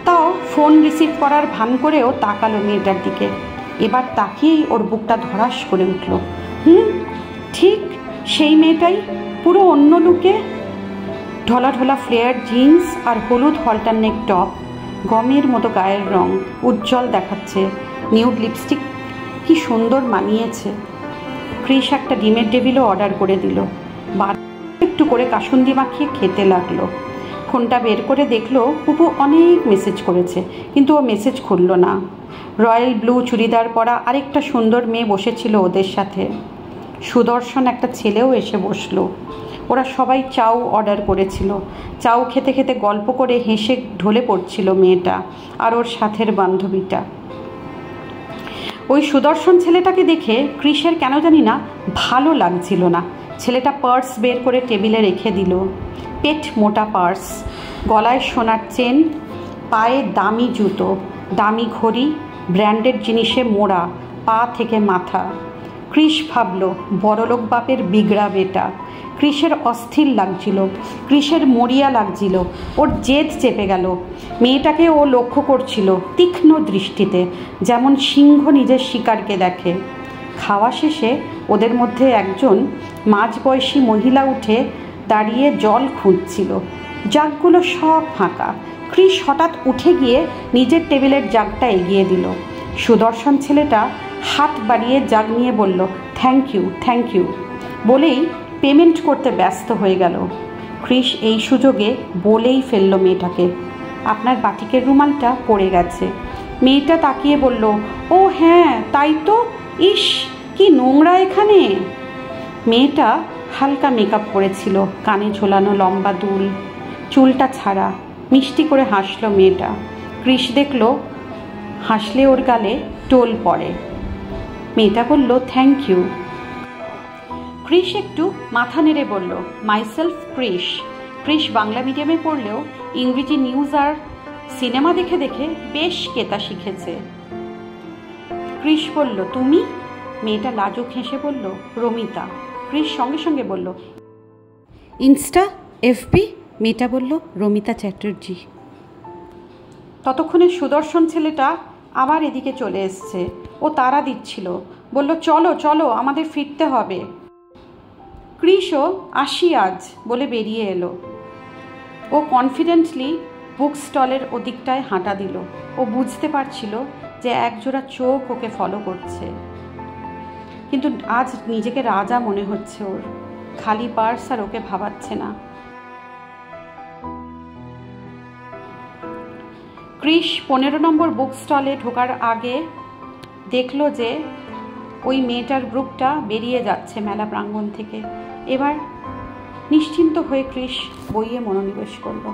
Speaker 1: তাও ফোন রিসিভ করার ভান করেও তাকালো মেয়েটার দিকে। এবার তাকিয়েই ওর বুকটা ধড়াস করে উঠল। ঠিক সেই মেয়েটাই, পুরো অন্য লুকে। ঢলা ঢলা ফ্লেয়ার জিন্স আর হলুদ হলটারনেক টপ, গমের মতো গায়ের রং উজ্জ্বল দেখাচ্ছে। নিউড লিপস্টিক কি সুন্দর মানিয়েছে। কৃষ একটা ডিমের ডেভিলও অর্ডার করে দিল। একটু করে কাসুন্দি মাখিয়ে খেতে লাগলো। ফোনটা বের করে দেখলো পুপু অনেক মেসেজ করেছে, কিন্তু ও মেসেজ খুলল না। রয়্যাল ব্লু চুড়িদার পরা আরেকটা সুন্দর মেয়ে বসেছিল ওদের সাথে। সুদর্শন একটা ছেলেও এসে বসলো। ওরা সবাই চাউ অর্ডার করেছিল। চাউ খেতে খেতে গল্প করে হেসে ঢলে পড়ছিল মেয়েটা আর ওর সাথের বান্ধবীটা। ওই সুদর্শন ছেলেটাকে দেখে কৃষের কেন জানি না ভালো লাগছিল না। ছেলেটা পার্স বের করে টেবিলে রেখে দিল। পেট মোটা পার্স, গলায় সোনার চেন, পায়ে দামি জুতো, দামি ঘড়ি, ব্র্যান্ডেড জিনিসে মোড়া পা থেকে মাথা। কৃষ ভাবল, বড়লোক বাপের বিগড়া বেটা। কৃষের অস্থির লাগছিল, কৃষের মরিয়া লাগছিল। ওর জেদ চেপে গেল। মেয়েটাকে ও লক্ষ্য করছিল তীক্ষ্ণ দৃষ্টিতে, যেমন সিংহ নিজের শিকারকে দেখে। খাওয়া শেষে ওদের মধ্যে একজন মাঝবয়সী মহিলা উঠে দাঁড়িয়ে জল খুঁজছিল। জাগগুলো সব ফাঁকা। কৃষ হঠাৎ উঠে গিয়ে নিজের টেবিলের জাগটা এগিয়ে দিল। সুদর্শন ছেলেটা হাত বাড়িয়ে জাগ নিয়ে বলল, থ্যাংক ইউ, থ্যাংক ইউ বলেই পেমেন্ট করতে ব্যস্ত হয়ে গেল। কৃষ এই সুযোগে বলেই ফেলল মেয়েটাকে, আপনার বাটিকের রুমালটা পড়ে গেছে। মেয়েটা তাকিয়ে বলল, ও হ্যাঁ তাই তো, ইস কি নোংরা এখানে। মেয়েটা হালকা মেকআপ করেছিল, কানে ঝোলানো লম্বা দুল, চুলটা ছাড়া। মিষ্টি করে হাসলো মেয়েটা। কৃষ দেখল হাসলে ওর গালে টোল পড়ে। মেয়েটা বলল, থ্যাংক ইউ। কৃষ একটু মাথা নেড়ে বলল, মাইসেলফ কৃষ। কৃষ বাংলা মিডিয়ামে পড়লেও ইংরেজি নিউজ আর সিনেমা দেখে দেখে বেশ কেতা শিখেছে। কৃষ বলল, তুমি? মেয়েটা লাজুক হেসে বলল, রমিতা। কৃষ সঙ্গে সঙ্গে বলল, ইনস্টা, এফবি। মেয়েটা বলল, রমিতা চ্যাটার্জি। ততক্ষণে সুদর্শন ছেলেটা আবার এদিকে চলে এসছে। ও তাড়া দিচ্ছিল, বলল, চলো চলো, আমাদের ফিরতে হবে। কৃষও আসি আজ বলে বেরিয়ে এলো। ও কনফিডেন্টলি বুক স্টলের ওদিকটায় হাঁটা দিল। ও বুঝতে পারছিল যে একজোড়া চোখ ওকে ফলো করছে, কিন্তু আজ নিজেকে রাজা মনে হচ্ছে ওর। খালি পার্স আর ওকে ভাবাচ্ছে না। কৃষ 15 নম্বর বুক স্টলে ঢোকার আগে দেখলো যে ওই মেয়েটার গ্রুপটা বেরিয়ে যাচ্ছে মেলা প্রাঙ্গণ থেকে। এবার নিশ্চিন্ত হয়ে কৃষ বইয়ে মনোনিবেশ করল।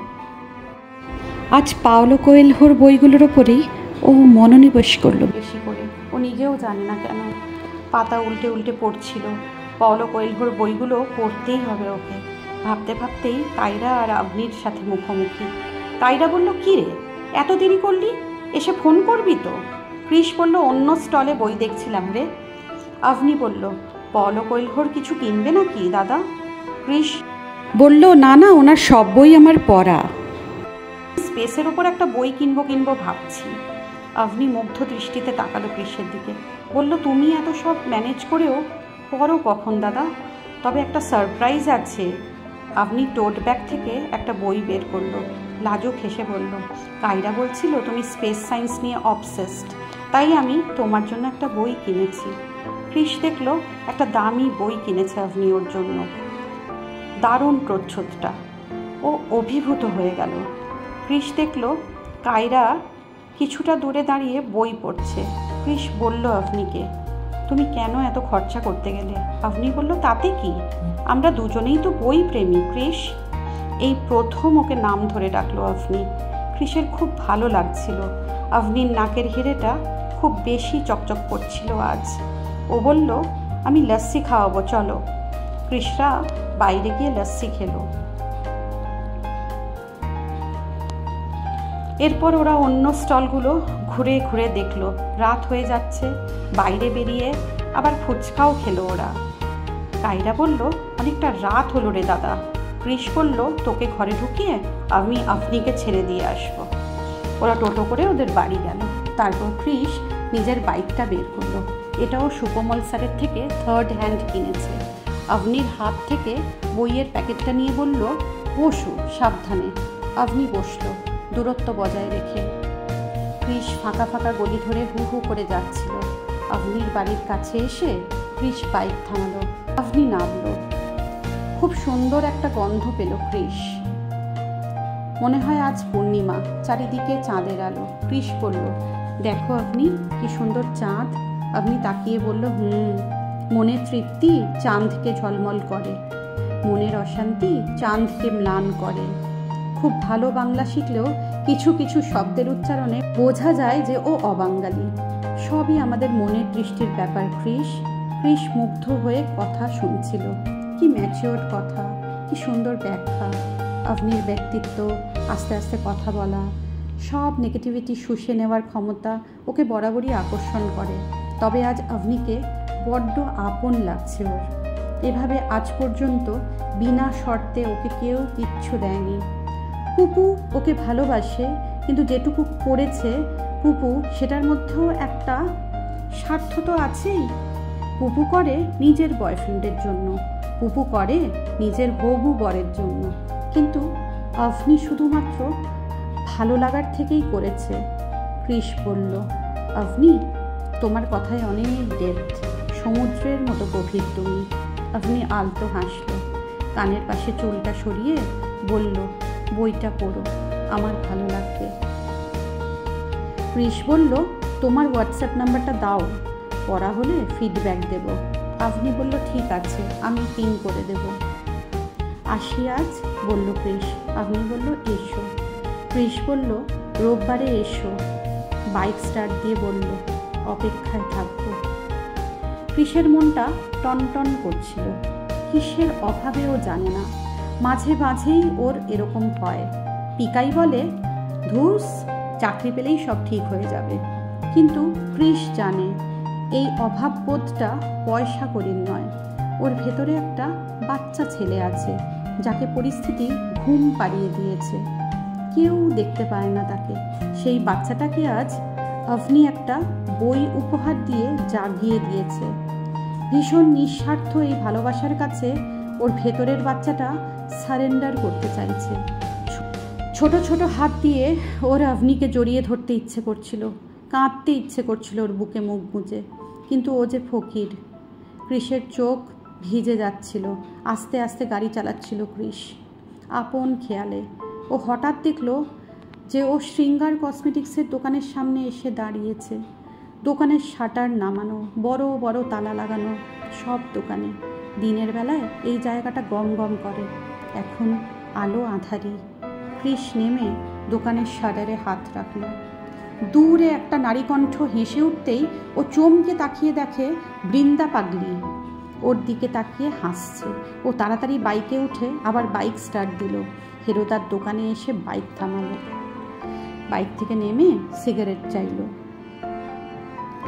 Speaker 1: আজ পাওলো কোয়েলহোর বইগুলোর ওপরেই ও মনোনিবেশ করলো বেশি করে। ও নিজেও জানে না কেন পাতা উল্টে উল্টে পড়ছিল। পাওলো কোয়েলহোর বইগুলো পড়তেই হবে ওকে। ভাবতে ভাবতেই কায়রা আর আভনির সাথে মুখোমুখি। কায়রা বলল, কী রে, এত দেরি করলি? এসে ফোন করবি তো? ক্রিস বলল, অন্য স্টলে বই দেখছিলাম রে। আভনি বলল, পাওলো কোয়েলহোর কিছু কিনবে নাকি দাদা? ক্রিস বলল, না না, ওনার সব বই আমার পড়া। স্পেসের ওপর একটা বই কিনবো ভাবছি। আভনি মুগ্ধ দৃষ্টিতে তাকালো ক্রিসের দিকে। বলল, তুমি এত সব ম্যানেজ করেও পড়ো কখন দাদা? তবে একটা সারপ্রাইজ আছে। আভনি টোট ব্যাগ থেকে একটা বই বের করলো। লাজুক হেসে বলল, কায়রা বলছিল তুমি স্পেস সায়েন্স নিয়ে অবসেসড, তাই আমি তোমার জন্য একটা বই কিনেছি। ক্রিস দেখলো একটা দামি বই কিনেছে আভনি ওর জন্য। দারুণ প্রচ্ছদটা। ও অভিভূত হয়ে গেল। ক্রিস দেখলো কায়রা কিছুটা দূরে দাঁড়িয়ে বই পড়ছে। ক্রিস বলল আভনিকে, তুমি কেন এত খরচা করতে গেলে? আভনি বলল, তাতে কি, আমরা দুজনেই তো বই প্রেমী ক্রিস। এই প্রথম ওকে নাম ধরে ডাকলো আভনি। ক্রিসের খুব ভালো লাগছিল। আভনির নাকের হিরেটা খুব বেশি চকচক করছিল আজ। ও বলল, আমি লস্যি খাওয়াবো, চলো। ক্রিসরা বাইরে গিয়ে লস্যি খেলো। এরপর ওরা অন্য স্টলগুলো ঘুরে ঘুরে দেখলো। রাত হয়ে যাচ্ছে। বাইরে বেরিয়ে আবার ফুচকাও খেলো ওরা। কায়রা বলল, অনেকটা রাত হলো রে দাদা। ক্রিস বলল, তোকে ঘরে ঢুকিয়ে আমি আভনিকে ছেড়ে দিয়ে আসবো। ওরা টোটো করে ওদের বাড়ি গেল। তারপর ক্রিস নিজের বাইকটা বের করলো। এটাও সুকোমল স্যারের থেকে থার্ড হ্যান্ড কিনেছে। আভনির হাত থেকে বইয়ের প্যাকেটটা নিয়ে বলল, বসু সাবধানে। আভনি বসলো দূরত্ব বজায় রেখে। ক্রিস ফাঁকা ফাঁকা গলি ধরে হু হু করে যাচ্ছিল। আভনির বাড়ির কাছে এসে ক্রিস বাইক থামালো। আভনি নামলো। খুব সুন্দর একটা গন্ধ পেল ক্রিস। মনে হয় আজ পূর্ণিমা, চারিদিকে চাঁদের আলো। ক্রিস বলল, দেখো আভনি, কি সুন্দর চাঁদ। আভনি তাকিয়ে বলল, মনের তৃপ্তি চাঁদকে ঝলমল করে, মনের অশান্তি চাঁদকে ম্লান করে। খুব ভালো বাংলা শিখলেও কিছু কিছু শব্দের উচ্চারণে বোঝা যায় যে ও অবাঙালি। সবই আমাদের মনের দৃষ্টির ব্যাপার ক্রিস। ক্রিস মুগ্ধ হয়ে কথা শুনছিল। কি ম্যাচিওর কথা, কি সুন্দর ব্যাখ্যা। আভনির ব্যক্তিত্ব, আস্তে আস্তে কথা বলা, সব নেগেটিভিটি শুষে নেওয়ার ক্ষমতা ওকে বরাবরই আকর্ষণ করে। তবে আজ আভনিকে বড্ড আপন লাগছে ওর। এভাবে আজ পর্যন্ত বিনা শর্তে ওকে কেউ কিচ্ছু দেয়নি। পুপু ওকে ভালোবাসে, কিন্তু যেটুকু করেছে পুপু, সেটার মধ্যেও একটা স্বার্থ তো আছেই। পুপু করে নিজের বয়ফ্রেন্ডের জন্য, পুপু করে নিজের হবু বরের জন্য, কিন্তু আভনি শুধুমাত্র ভালো লাগার থেকেই করেছে। ক্রিস বলল, আভনি, তোমার কথায় অনেক ডেপথ, সমুদ্রের মতো গভীর তুমি। আভনি আলতো হাসল। কানের পাশে চুলটা সরিয়ে বলল, বইটা পড়ো, আমার ভালো লাগবে। ক্রিস বলল, তোমার হোয়াটসঅ্যাপ নাম্বারটা দাও, পড়া হলে ফিডব্যাক দেব। আভনি বলল, ঠিক আছে, আমি পিং করে দেব। আসি আজ, বলল ক্রিস। আভনি বলল, এসো। ক্রিস বলল, রোববারে এসো। বাইক স্টার্ট দিয়ে বলল, অপেক্ষায় থাকবো। ক্রিসের মনটা টনটন করছিল। কিসের অভাবে ও জানে না, মাঝে মাঝেই ওর এরকম হয়। পিকাই বলে, ধুস, চাকরি পেলেই সব ঠিক হয়ে যাবে। কিন্তু ক্রিস জানে এই অভাববোধটা পয়সা করির নয়। ওর ভেতরে একটা বাচ্চা ছেলে আছে, যাকে পরিস্থিতি ঘুম পাড়িয়ে দিয়েছে। কেউ দেখতে পায় না তাকে। সেই বাচ্চাটাকে আজ আভনি একটা বই উপহার দিয়ে জাগিয়ে দিয়েছে। ভীষণ নিঃস্বার্থ এই ভালোবাসার কাছে ওর ভেতরের বাচ্চাটা সারেন্ডার করতে চাইছে। ছোট ছোট হাত দিয়ে ওর আভনিকে জড়িয়ে ধরতে ইচ্ছে করছিল, কাঁদতে ইচ্ছে করছিল ওর বুকে মুখ গুঁজে। কিন্তু ও যে ফকির। ক্রিসের চোখ ভিজে যাচ্ছিল। আস্তে আস্তে গাড়ি চালাচ্ছিল ক্রিস আপন খেয়ালে। ও হঠাৎ দেখলো যে ও শৃঙ্গার কসমেটিক্সের দোকানের সামনে এসে দাঁড়িয়েছে। দোকানের শাটার নামানো, বড় বড় তালা লাগানো সব দোকানে। দিনের বেলায় এই জায়গাটা গম গম করে, এখন আলো আঁধারি। ক্রিস নেমে দোকানের শাটারে হাত রাখল। দূরে একটা নারীকণ্ঠ হেসে উঠতেই ও চমকে তাকিয়ে দেখে বৃন্দা পাগলি ওর দিকে তাকিয়ে হাসছে। ও তাড়াতাড়ি বাইকে উঠে আবার বাইক স্টার্ট দিল। হেরোদার দোকানে এসে বাইক থামালো। বাইক থেকে নেমে সিগারেট চাইল।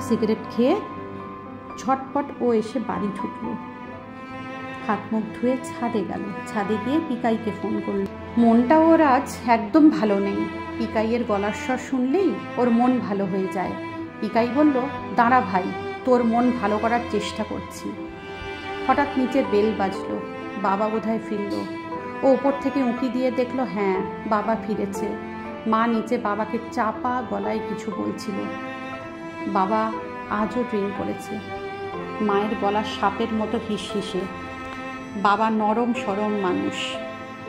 Speaker 1: সিগারেট খেয়ে ঝটপট ও এসে বাড়ি ঢুকল। হাত মুখ ধুয়ে ছাদে গেল। ছাদে গিয়ে পিকাইকে ফোন করল। মনটা ওর আজ একদম ভালো নেই। পিকাইয়ের গলার স্বর শুনলেই ওর মন ভালো হয়ে যায়। পিকাই বলল, দাঁড়া ভাই, তোর মন ভালো করার চেষ্টা করছি। হঠাৎ নিচে বেল বাজলো। বাবা বোধহয় ফিরল। ও ওপর থেকে উঁকি দিয়ে দেখলো হ্যাঁ, বাবা ফিরেছে। মা নিচে বাবাকে চাপা গলায় কিছু বলছিল। বাবা আজও ড্রিঙ্ক করেছে। মায়ের গলা সাপের মতো হিসহিসে। বাবা নরম সরম মানুষ।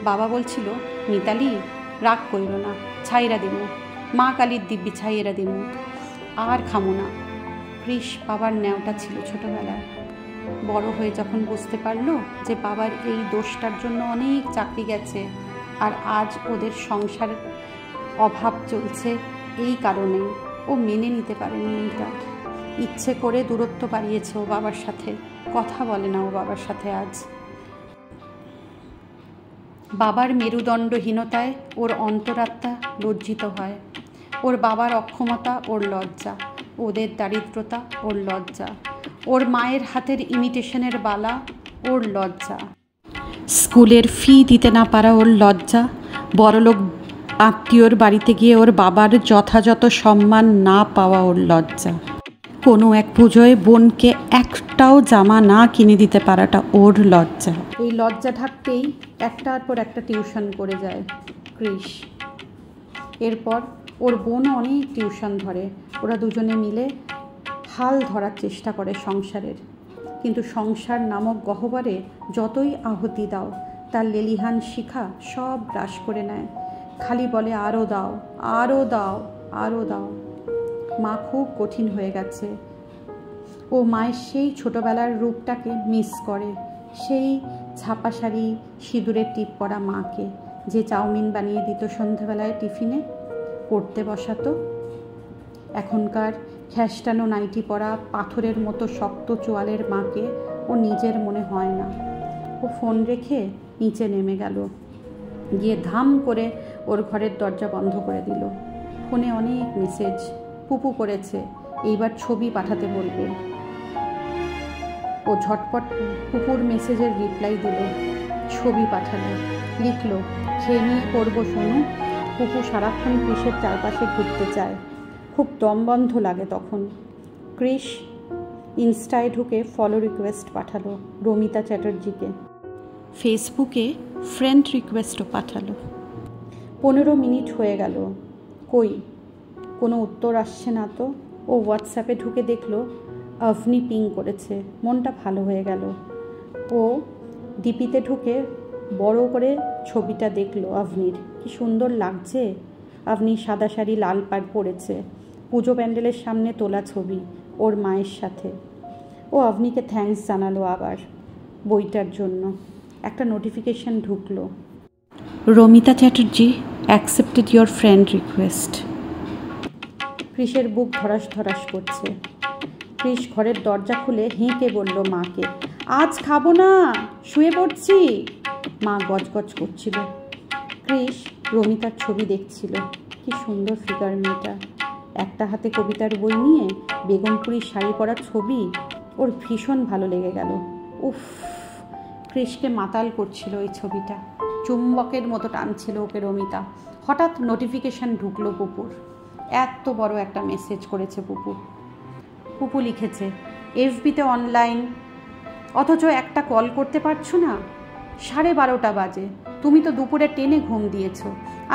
Speaker 1: বাবা বলছিল, মিতালি রাগ কইল না, ছাইরা দিমু, মা কালীর দিব্যি ছাইরা দিমু, আর খামো না। কৃষ বাবার ন্যাওটা ছিল ছোটবেলায়। বড় হয়ে যখন বুঝতে পারলো যে বাবার এই দোষটার জন্য অনেক চাকরি গেছে, আর আজ ওদের সংসার অভাব চলছে এই কারণেই, ও মেনে নিতে পারেনি এইটা। ইচ্ছে করে দূরত্ব বাড়িয়েছে ও বাবার সাথে। কথা বলে না ও বাবার সাথে আজ। বাবার মেরুদণ্ডহীনতায় ওর অন্তরাত্মা লজ্জিত হয়। ওর বাবার অক্ষমতা ওর লজ্জা, ওদের দারিদ্রতা ওর লজ্জা, ওর মায়ের হাতের ইমিটেশনের বালা ওর লজ্জা, স্কুলের ফি দিতে না পারা ওর লজ্জা, বড়লোক আত্মীয়র বাড়িতে গিয়ে ওর বাবার যথাযথ সম্মান না পাওয়া ওর লজ্জা, কোনো এক পুজোয় বোনকে একটাও জামা না কিনে দিতে পারাটা ওর লজ্জা। এই লজ্জা ঢাকতেই একটার পর একটা টিউশন করে যায় কৃষ। এরপর ওর বোনও অনেক টিউশন ধরে। ওরা দুজনে মিলে হাল ধরার চেষ্টা করে সংসারের। কিন্তু সংসার নামক গহ্বরে যতই আহুতি দাও, তার লেলিহান শিখা সব গ্রাস করে নেয়। খালি বলে আরও দাও, আরও দাও, আরও দাও। মা খুব কঠিন হয়ে গেছে। ও মায়ের সেই ছোটোবেলার রূপটাকে মিস করে, সেই ছাপা শাড়ি সিঁদুরের টিপ পরা মাকে, যে চাউমিন বানিয়ে দিত সন্ধ্যাবেলায় টিফিনে, পড়তে বসাতো। এখনকার খ্যাস্টানো নাইটি পরা পাথরের মতো শক্ত চোয়ালের মাকে ও নিজের মনে হয় না। ও ফোন রেখে নিচে নেমে গেল, গিয়ে ধাম করে ওর ঘরের দরজা বন্ধ করে দিল। ফোনে অনেক মেসেজ। পুপু করেছে, এইবার ছবি পাঠাতে বলবে। ও ঝটপট পুপুর মেসেজের রিপ্লাই দিল, ছবি পাঠালো, লিখলো, খেয়ে নিয়ে করবো শোনো। পুপু সারাক্ষণ কৃষের চারপাশে ঘুরতে চায়, খুব দমবন্ধ লাগে তখন। কৃষ ইনস্টায় ঢুকে ফলো রিকোয়েস্ট পাঠালো রমিতা চ্যাটার্জিকে। ফেসবুকে ফ্রেন্ড রিকোয়েস্টও পাঠালো। 15 মিনিট হয়ে গেল, কই কোনো উত্তর আসছে না তো। ও হোয়াটসঅ্যাপে ঢুকে দেখলো আভনি পিং করেছে। মনটা ভালো হয়ে গেল। ও ডিপিতে ঢুকে বড় করে ছবিটা দেখলো আভনির। কি সুন্দর লাগছে। আভনি সাদা শাড়ি লাল পাড় পরেছে, পুজো প্যান্ডেলের সামনে তোলা ছবি ওর মায়ের সাথে। ও আভনিকে থ্যাঙ্কস জানালো আবার বইটার জন্য। একটা নোটিফিকেশন ঢুকলো, Ramita Chatterjee accepted your friend request. কৃষের বুক ধরাস ধরাস করছে। কৃষ ঘরের দরজা খুলে হেঁকে বলল মাকে, আজ খাবো না, শুয়ে পড়ছি। মা গজগজ করছিল। কৃষ রমিতার ছবি দেখছিল। কি সুন্দর ফিগার মেয়েটা। একটা হাতে কবিতার বই নিয়ে বেগমপুরী শাড়ি পরা ছবি ওর ভীষণ ভালো লেগে গেল। উফ, কৃষকে মাতাল করছিল এই ছবিটা। চুম্বকের মতো টানছিল ওকে রমিতা। হঠাৎ নোটিফিকেশান ঢুকলো পুপুর। এত বড় একটা মেসেজ করেছে পুপু। পুপু লিখেছে, এফবিতে অনলাইন, অথচ একটা কল করতে পারছো না। 12:30 বাজে, তুমি তো দুপুরে টেনে ঘুম দিয়েছ।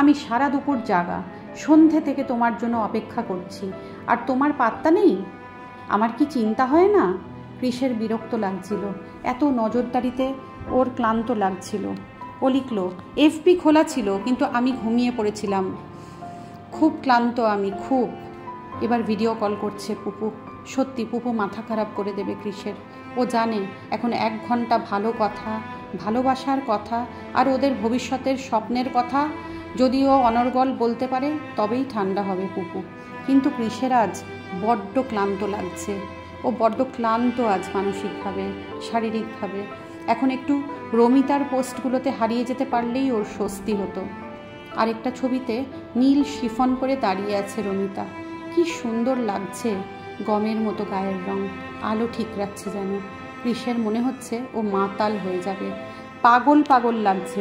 Speaker 1: আমি সারা দুপুর জাগা, সন্ধে থেকে তোমার জন্য অপেক্ষা করছি, আর তোমার পাত্তা নেই। আমার কি চিন্তা হয় না? কৃষের বিরক্ত লাগছিল। এত নজরদারিতে ওর ক্লান্ত লাগছিল। ও লিখল, এফবি খোলা ছিল, কিন্তু আমি ঘুমিয়ে পড়েছিলাম, খুব ক্লান্ত আমি, খুব। এবার ভিডিও কল করছে পুপু। সত্যি পুপু মাথা খারাপ করে দেবে কৃষের। ও জানে এখন 1 ঘন্টা ভালো কথা, ভালোবাসার কথা, আর ওদের ভবিষ্যতের স্বপ্নের কথা যদিও অনর্গল বলতে পারে তবেই ঠান্ডা হবে পুপু। কিন্তু কৃষের আজ বড্ড ক্লান্ত লাগছে। ও বড্ড ক্লান্ত আজ, মানসিকভাবে, শারীরিকভাবে। এখন একটু রমিতার পোস্টগুলোতে হারিয়ে যেতে পারলেই ওর স্বস্তি হতো। আরেকটা ছবিতে নীল শিফন করে দাঁড়িয়ে আছে রমিতা। কি সুন্দর লাগছে, গমের মতো গায়ের রং, আলো ঠিকরাচ্ছে যেন। কৃষের মনে হচ্ছে ও মাতাল হয়ে যাবে। পাগল পাগল লাগছে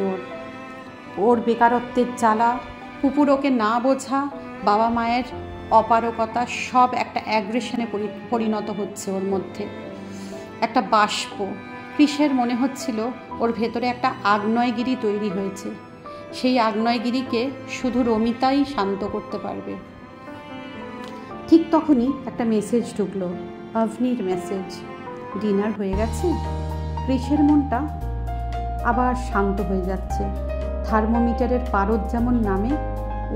Speaker 1: ওর বেকারত্বের জ্বালা, পুপুর ওকে না বোঝা, বাবা মায়ের অপারকতা, সব একটা অ্যাগ্রেশনে পরিণত হচ্ছে ওর মধ্যে, একটা বাষ্প। কৃষের মনে হচ্ছিল ওর ভেতরে একটা আগ্নেয়গিরি তৈরি হয়েছে। সেই আগ্নেয়গিরিকে শুধু রমিতাই শান্ত করতে পারবে। ঠিক তখনই একটা মেসেজ ঢুকলো, অভনির মেসেজ। ডিনার হয়ে গেছে? কৃষের মনটা আবার শান্ত হয়ে যাচ্ছে। থার্মোমিটারের পারদ যেমন নামে,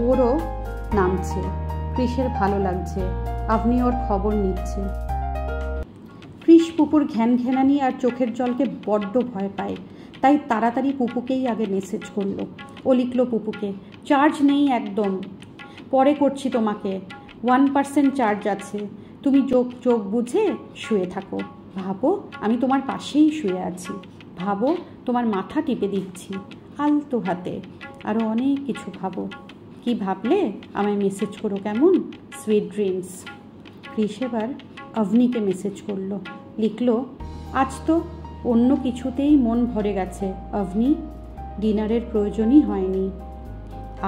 Speaker 1: ওরও নামছে। কৃষের ভালো লাগছে, আপনি ওর খবর নিচ্ছে। কৃষ পুপুর ঘ্যানঘ্যানানি আর চোখের জলকে বড্ড ভয় পায়, তাই তাড়াতাড়ি পুপুকেই আগে মেসেজ করলো। ও লিখলো পুপুকে, চার্জ নেই একদম, পরে করছি তোমাকে, 1% চার্জ আছে, তুমি চোখ বুঝে শুয়ে থাকো। ভাবো আমি তোমার পাশেই শুয়ে আছি, ভাবো তোমার মাথা টিপে দিচ্ছি আলতো হাতে, আরও অনেক কিছু ভাবো। কি ভাবলে আমায় মেসেজ করো কেমন? Sweet dreams. কৃষ এবার অভনিকে মেসেজ করলো, লিখলো, আজ তো অন্য কিছুতেই মন ভরে গেছে অভনি, ডিনারের প্রয়োজনই হয়নি।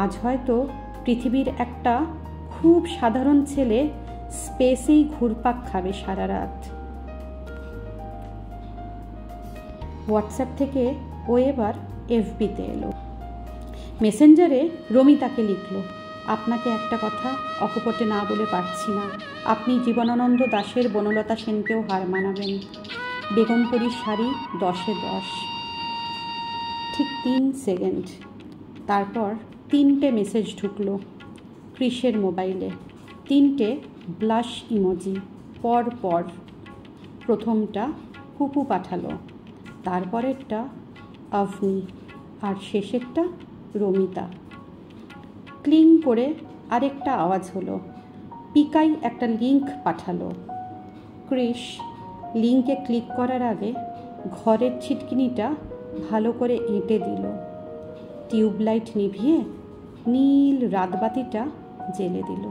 Speaker 1: আজ হয়তো পৃথিবীর একটা খুব সাধারণ ছেলে স্পেসেই ঘুরপাক খাবে সারা রাত। হোয়াটসঅ্যাপ থেকে ও এবার এফবিতে এলো। মেসেঞ্জারে রমিতাকে লিখল, আপনাকে একটা কথা অকপটে না বলে পারছি না, আপনি জীবনানন্দ দাশের বনলতা সেনকেও হার মানাবেন। বেগমপুরীর শাড়ি 10-এ 10। ঠিক 3 সেকেন্ড। তারপর 3টে মেসেজ ঢুকলো কৃষের মোবাইলে, 3টে ব্লাশ ইমোজি পর পর। প্রথমটা পুপু পাঠালো, তারপরেরটা অভনি, আর শেষেরটা রমিতা। ক্লিং করে আরেকটা আওয়াজ হলো। পিকাই একটা লিঙ্ক পাঠালো। কৃষ লিঙ্কে ক্লিক করার আগে ঘরের ছিটকিনিটা ভালো করে এঁটে দিল। টিউবলাইট নিভিয়ে নীল রাতবাতিটা জ্বেলে দিল।